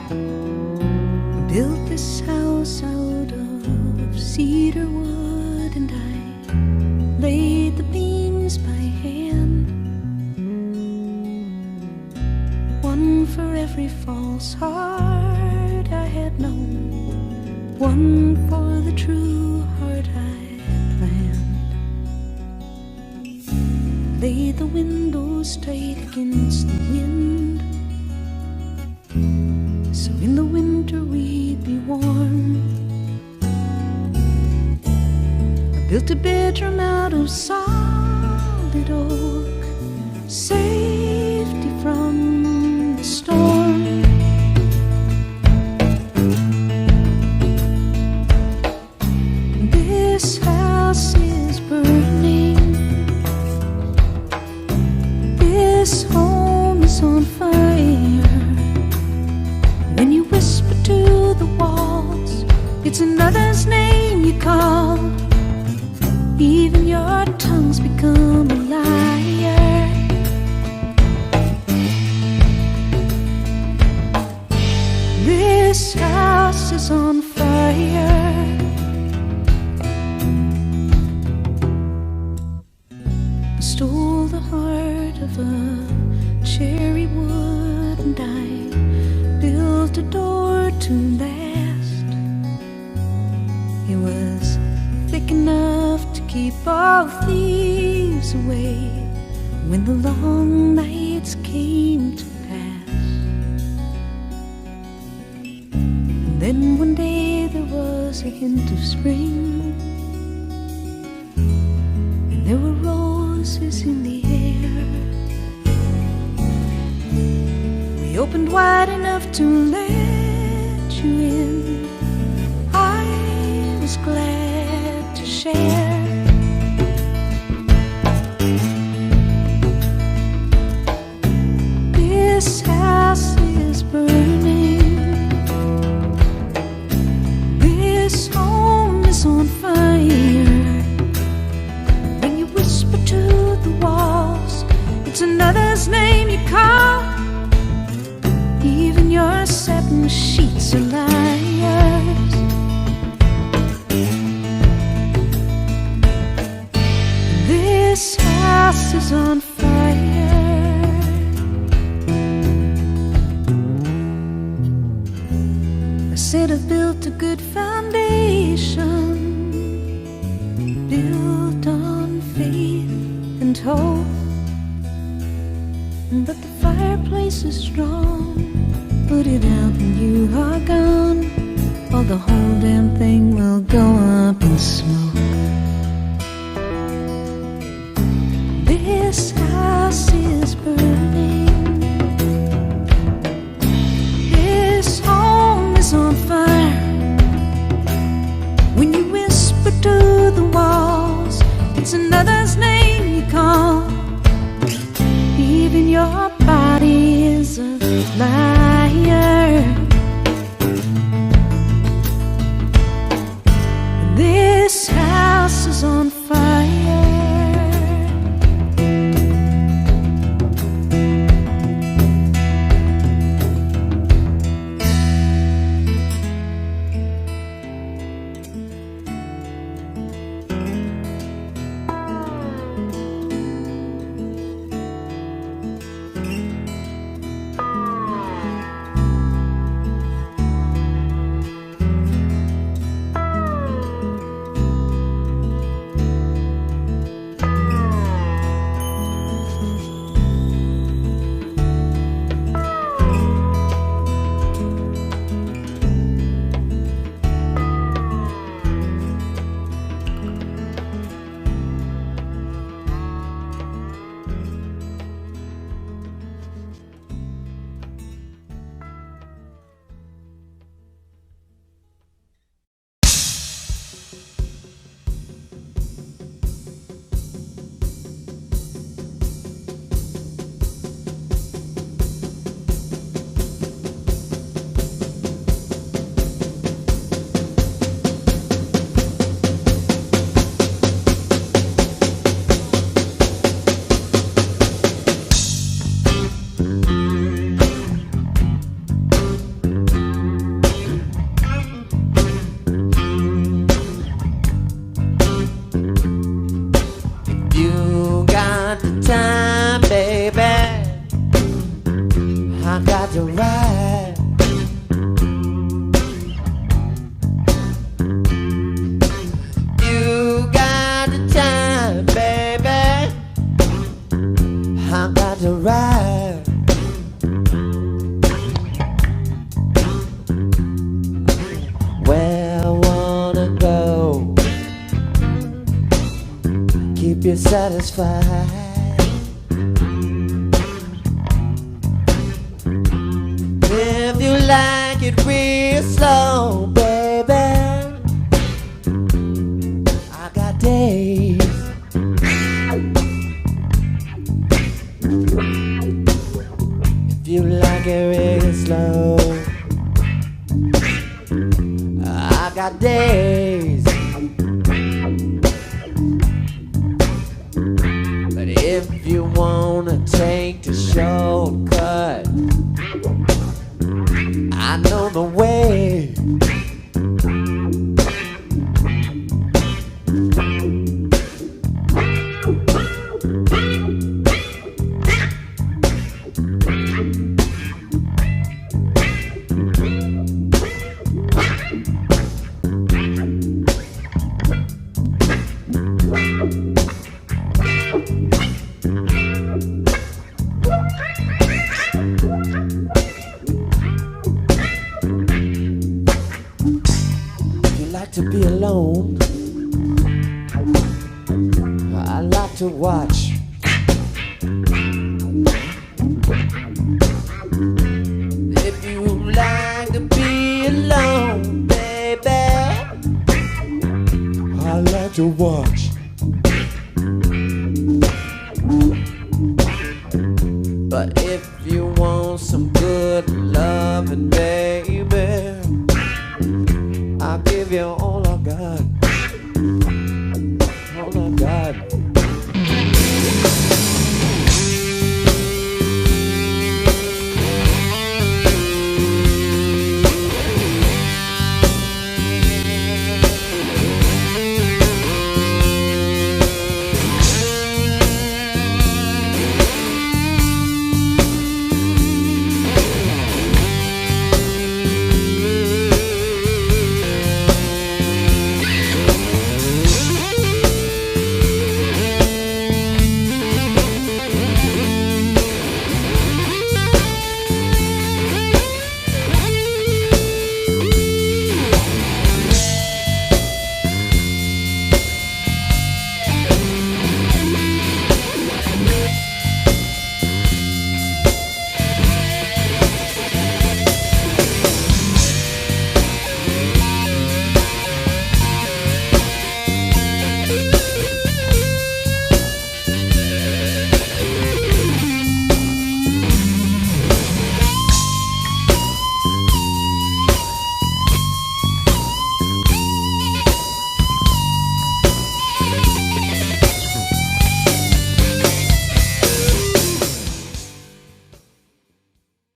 Built this house out of cedar wood, and I laid the beams by hand, one for every false heart I had known, one for the true heart I planned. Laid the windows tight against the wind, so in the winter we'd be warm. I built a bedroom out of solid oak, safety from the storm. This house is burning, this home is on fire. When you whisper to the walls, it's another's name you call. Even your tongues become a liar. This house is on fire. I stole the heart of a cherry wood, and I built a door to last. It was thick enough to keep all thieves away when the long nights came to pass. And then one day there was a hint of spring, and there were roses in the air. We opened wide enough to let you in. I was glad to share. This house is burning, this home is on fire. When you whisper to the walls, it's another's name you call. Even your satin sheets are liars. This house is on fire. I said I built a good foundation, built on faith and hope, but the fireplace is strong. Put it out when you are gone, or the whole damn thing will go up in smoke. This house is burning, this home is on fire. When you whisper to the walls, it's another's name you call. Even your body is a liar. This house is on fire. you're satisfied. If you like it real slow, baby, I got days. If you like it real slow, I got days. But if you wanna take the shortcut, I know the way. To be alone, I like to watch. If you like to be alone, baby, I like to watch. But if you want some good loving, baby,